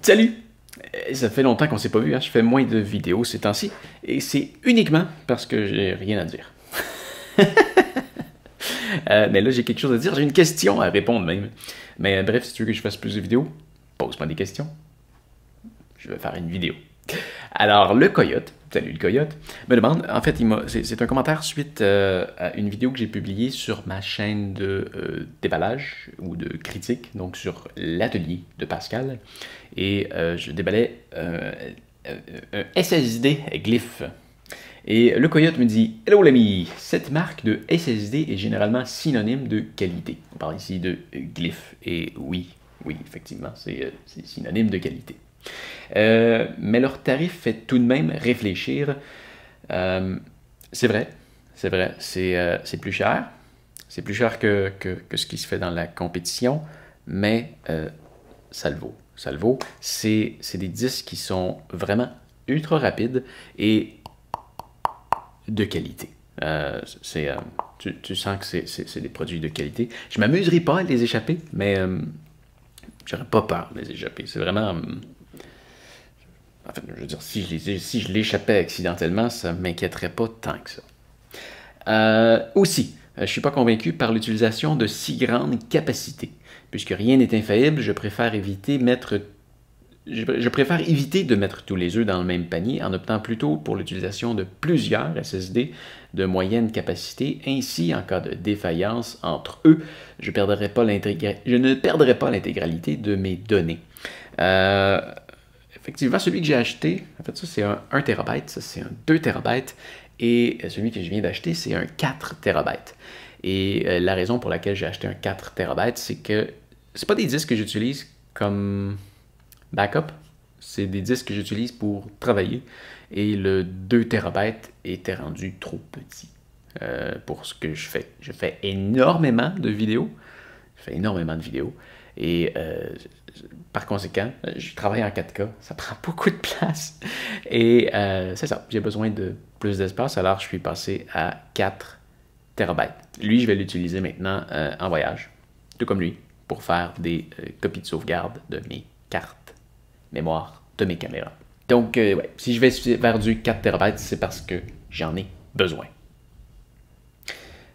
Salut! Ça fait longtemps qu'on s'est pas vu, hein? Je fais moins de vidéos ces temps-ci, et c'est uniquement parce que j'ai rien à dire. Mais là, j'ai quelque chose à dire, j'ai une question à répondre même. Mais bref, si tu veux que je fasse plus de vidéos, pose-moi des questions. Je vais faire une vidéo. Alors, le coyote, salut le coyote, me demande, en fait, c'est un commentaire suite à une vidéo que j'ai publiée sur ma chaîne de déballage ou de critique, donc sur l'atelier de Pascal, et je déballais un SSD Glyph. Et le coyote me dit « Hello l'ami, cette marque de SSD est généralement synonyme de qualité. » On parle ici de Glyph, et oui, effectivement, c'est synonyme de qualité. Mais leur tarif fait tout de même réfléchir. C'est vrai, c'est plus cher. C'est plus cher que ce qui se fait dans la compétition, mais ça le vaut. Ça le vaut. C'est des disques qui sont vraiment ultra rapides et de qualité. Tu sens que c'est des produits de qualité. Je m'amuserai pas à les échapper, mais j'aurais pas peur de les échapper. C'est vraiment... En fait, je veux dire, si je l'échappais accidentellement, ça ne m'inquiéterait pas tant que ça. Aussi, je ne suis pas convaincu par l'utilisation de si grandes capacités. Puisque rien n'est infaillible, je préfère éviter de mettre tous les œufs dans le même panier en optant plutôt pour l'utilisation de plusieurs SSD de moyenne capacité. Ainsi, en cas de défaillance entre eux, je ne perdrai pas l'intégralité de mes données. Effectivement, celui que j'ai acheté, en fait, ça c'est un 1 TB, ça c'est un 2 TB, et celui que je viens d'acheter, c'est un 4 TB. Et la raison pour laquelle j'ai acheté un 4 TB, c'est que c'est pas des disques que j'utilise comme backup, c'est des disques que j'utilise pour travailler, et le 2 TB était rendu trop petit pour ce que je fais. Je fais énormément de vidéos, et par conséquent, je travaille en 4K, ça prend beaucoup de place. Et c'est ça, j'ai besoin de plus d'espace, alors je suis passé à 4 TB. Lui, je vais l'utiliser maintenant en voyage, tout comme lui, pour faire des copies de sauvegarde de mes cartes mémoire de mes caméras. Donc, ouais, si je vais vers du 4 TB, c'est parce que j'en ai besoin.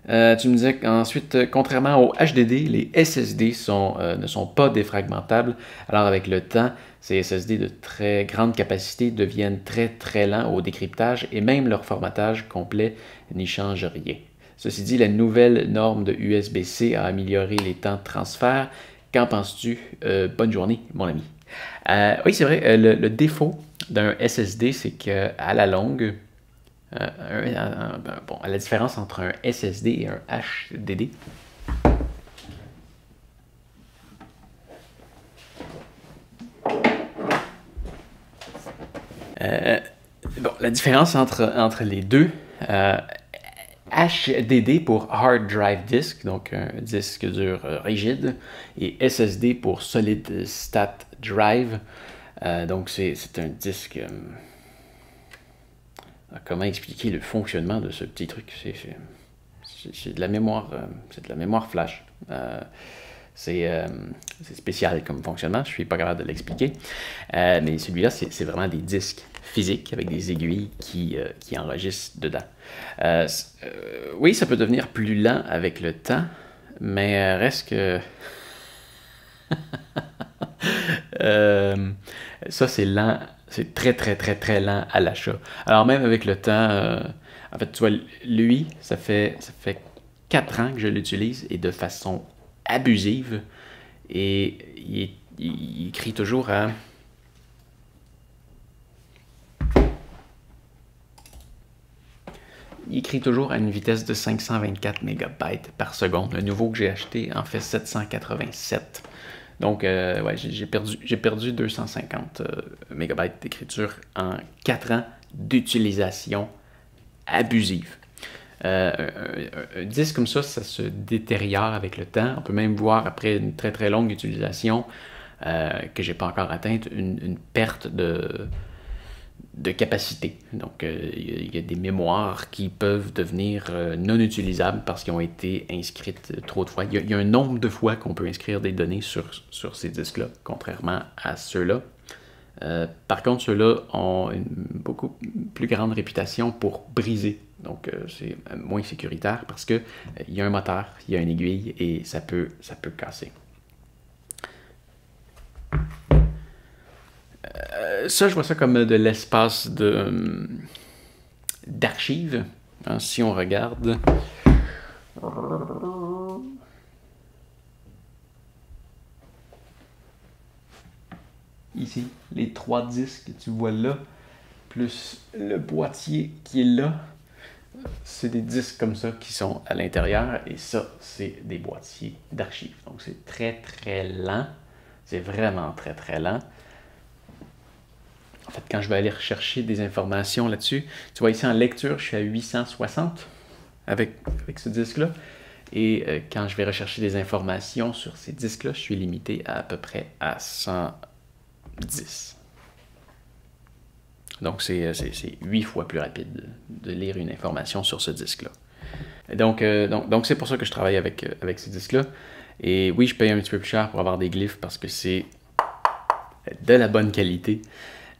Tu me disais qu'ensuite, contrairement au HDD, les SSD ne sont pas défragmentables. Alors avec le temps, ces SSD de très grande capacité deviennent très lents au décryptage et même leur formatage complet n'y change rien. Ceci dit, la nouvelle norme de USB-C a amélioré les temps de transfert. Qu'en penses-tu? Bonne journée, mon ami. Oui, c'est vrai, le défaut d'un SSD, c'est qu'à la longue, bon, la différence entre un SSD et un HDD. Bon, la différence entre les deux, HDD pour Hard Drive Disk, donc un disque dur rigide, et SSD pour Solid State Drive, donc c'est un disque... Comment expliquer le fonctionnement de ce petit truc? C'est de la mémoire, flash. C'est spécial comme fonctionnement, je ne suis pas capable de l'expliquer. Mais celui-là, c'est vraiment des disques physiques avec des aiguilles qui enregistrent dedans. Oui, ça peut devenir plus lent avec le temps, mais reste que... ça, c'est lent. C'est très lent à l'achat. Alors même avec le temps, en fait, tu vois, lui, ça fait 4 ans que je l'utilise et de façon abusive. Et il écrit toujours à... Il écrit toujours à une vitesse de 524 MB par seconde. Le nouveau que j'ai acheté en fait 787. Donc, ouais, j'ai perdu 250 MB d'écriture en 4 ans d'utilisation abusive. Un disque comme ça se détériore avec le temps. On peut même voir, après une très longue utilisation, que j'ai pas encore atteinte, une perte de capacité. Donc, il y a des mémoires qui peuvent devenir non utilisables parce qu'ils ont été inscrites trop de fois. Il y a un nombre de fois qu'on peut inscrire des données sur ces disques-là, contrairement à ceux-là. Par contre, ceux-là ont une beaucoup plus grande réputation pour briser. Donc, c'est moins sécuritaire parce qu'il y a un moteur, il y a une aiguille et ça peut casser. Ça, je vois ça comme de l'espace d'archives. Hein, si on regarde... Ici, les 3 disques que tu vois là, plus le boîtier qui est là, c'est des disques comme ça qui sont à l'intérieur, et ça, c'est des boîtiers d'archives. Donc, c'est très, très lent. C'est vraiment très, très lent. En fait, quand je vais aller rechercher des informations là-dessus, tu vois ici en lecture, je suis à 860 avec ce disque-là. Et quand je vais rechercher des informations sur ces disques-là, je suis limité à peu près à 110. Donc, c'est 8 fois plus rapide de lire une information sur ce disque-là. Donc, c'est pour ça que je travaille avec ces disques-là. Et oui, je paye un petit peu plus cher pour avoir des glyphes parce que c'est de la bonne qualité.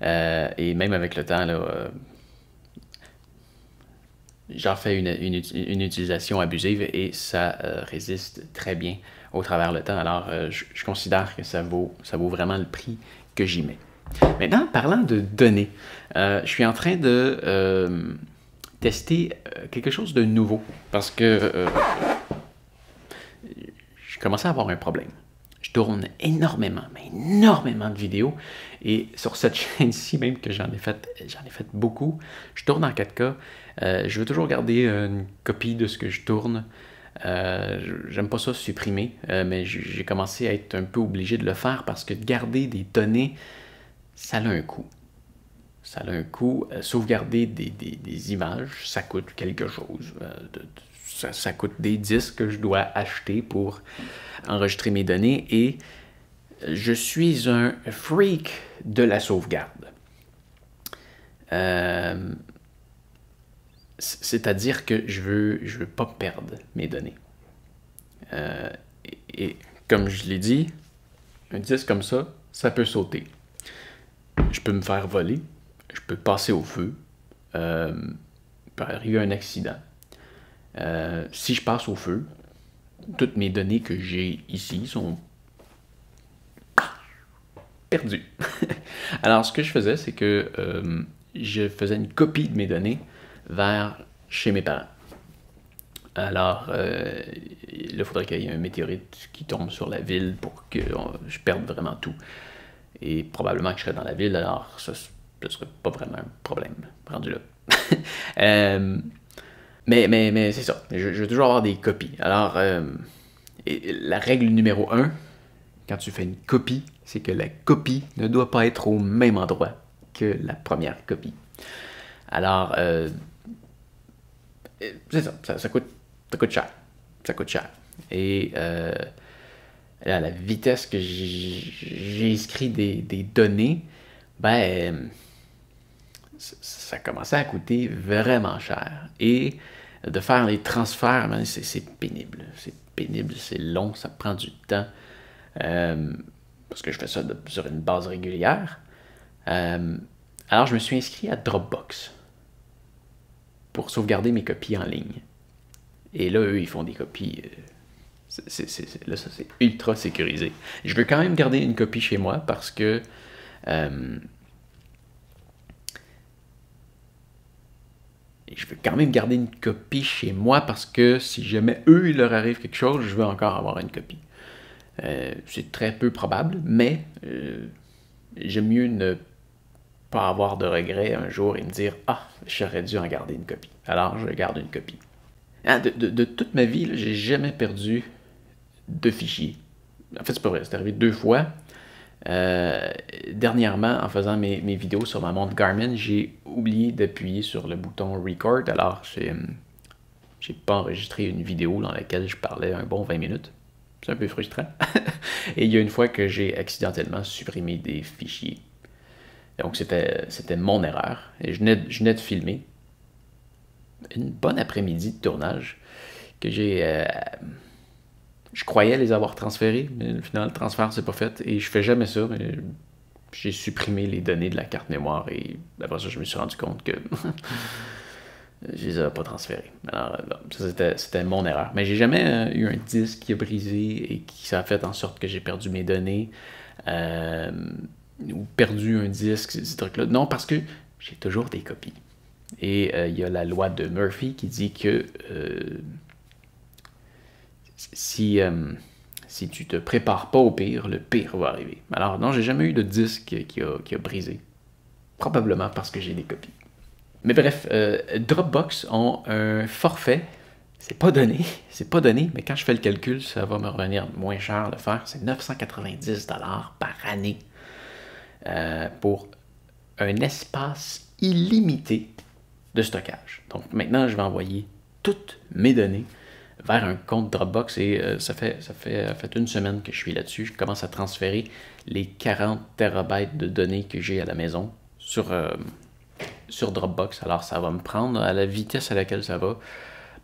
Et même avec le temps, j'en fais une utilisation abusive et ça résiste très bien au travers le temps. Alors, je considère que ça vaut vraiment le prix que j'y mets. Maintenant, parlant de données, je suis en train de tester quelque chose de nouveau parce que je commençais à avoir un problème. Je tourne énormément de vidéos. Et sur cette chaîne-ci, même que j'en ai fait beaucoup, je tourne en 4K. Je veux toujours garder une copie de ce que je tourne. J'aime pas ça supprimer, mais j'ai commencé à être un peu obligé de le faire parce que garder des données, ça a un coût. Ça a un coût. Sauvegarder des images, ça coûte quelque chose. Ça coûte des disques que je dois acheter pour enregistrer mes données et je suis un freak de la sauvegarde. C'est-à-dire que je veux pas perdre mes données. Et comme je l'ai dit, un disque comme ça peut sauter. Je peux me faire voler, je peux passer au feu, il peut arriver un accident. Si je passe au feu, toutes mes données que j'ai ici sont perdues. Alors, ce que je faisais, c'est que je faisais une copie de mes données vers chez mes parents. Alors, là, il faudrait qu'il y ait un météorite qui tombe sur la ville pour que je perde vraiment tout. Et probablement que je serais dans la ville, alors ça ne serait pas vraiment un problème rendu là. Mais c'est ça, je veux toujours avoir des copies. Alors, la règle numéro 1, quand tu fais une copie, c'est que la copie ne doit pas être au même endroit que la première copie. Alors, c'est ça, ça coûte cher. Ça coûte cher. Et à la vitesse que j'ai inscrit des données, ben, ça commençait à coûter vraiment cher. Et de faire les transferts, ben, c'est pénible. C'est pénible, c'est long, ça prend du temps. Parce que je fais ça sur une base régulière. Alors, je me suis inscrit à Dropbox pour sauvegarder mes copies en ligne. Et là, eux, ils font des copies... là, ça, c'est ultra sécurisé. Je veux quand même garder une copie chez moi parce que... je veux quand même garder une copie chez moi parce que si jamais eux, il leur arrive quelque chose, je veux encore avoir une copie. C'est très peu probable, mais j'aime mieux ne pas avoir de regrets un jour et me dire « Ah, j'aurais dû en garder une copie. » Alors, je garde une copie. De toute ma vie, j'ai jamais perdu de fichiers. En fait, c'est pas vrai, c'est arrivé 2 fois. Dernièrement, en faisant mes vidéos sur ma montre Garmin, j'ai oublié d'appuyer sur le bouton Record. Alors, j'ai pas enregistré une vidéo dans laquelle je parlais un bon 20 minutes. C'est un peu frustrant. Et il y a une fois que j'ai accidentellement supprimé des fichiers. Donc, c'était mon erreur. Et je venais de filmer une bonne après-midi de tournage que je croyais les avoir transférés, mais au final, le transfert s'est pas fait. Et je fais jamais ça, mais j'ai supprimé les données de la carte mémoire. Et après ça, je me suis rendu compte que je les avais pas transférés. Alors, ça, c'était mon erreur. Mais j'ai jamais eu un disque qui a brisé et qui ça a fait en sorte que j'ai perdu mes données. Ou perdu un disque, ces trucs-là. Non, parce que j'ai toujours des copies. Et il y a la loi de Murphy qui dit que si tu te prépares pas au pire, le pire va arriver. Alors non, j'ai jamais eu de disque qui a brisé. Probablement parce que j'ai des copies. Mais bref, Dropbox ont un forfait. C'est pas donné, mais quand je fais le calcul, ça va me revenir moins cher de faire. C'est 990$ par année pour un espace illimité de stockage. Donc maintenant, je vais envoyer toutes mes données vers un compte Dropbox et ça fait une semaine que je suis là-dessus. Je commence à transférer les 40 terabytes de données que j'ai à la maison sur Dropbox. Alors ça va me prendre, à la vitesse à laquelle ça va,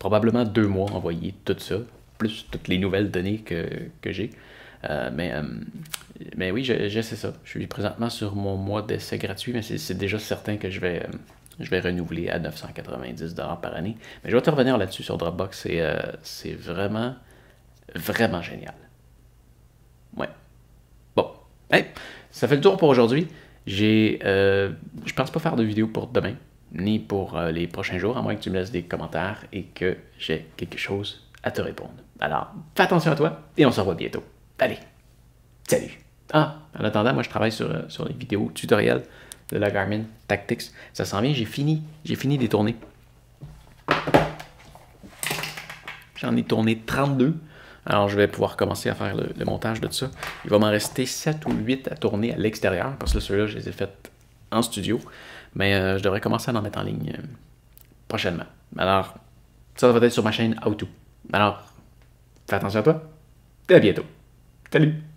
probablement 2 mois envoyer tout ça, plus toutes les nouvelles données que j'ai. Mais oui, j'essaie ça. Je suis présentement sur mon mois d'essai gratuit, mais c'est déjà certain que je vais renouveler à 990$ par année. Mais je vais te revenir là-dessus sur Dropbox. C'est vraiment, vraiment génial. Ouais. Bon. Hey, ça fait le tour pour aujourd'hui. Je pense pas faire de vidéo pour demain, ni pour les prochains jours, à moins que tu me laisses des commentaires et que j'ai quelque chose à te répondre. Alors, fais attention à toi et on se revoit bientôt. Allez, salut! Ah, en attendant, moi je travaille sur les vidéos tutoriels de la Garmin Tactix. Ça s'en vient, j'ai fini de les tourner. J'en ai tourné 32. Alors je vais pouvoir commencer à faire le montage de ça. Il va m'en rester 7 ou 8 à tourner à l'extérieur, parce que ceux-là, je les ai faits en studio. Mais je devrais commencer à en mettre en ligne prochainement. Alors, ça va être sur ma chaîne How To. Alors, fais attention à toi. Et à bientôt. Salut!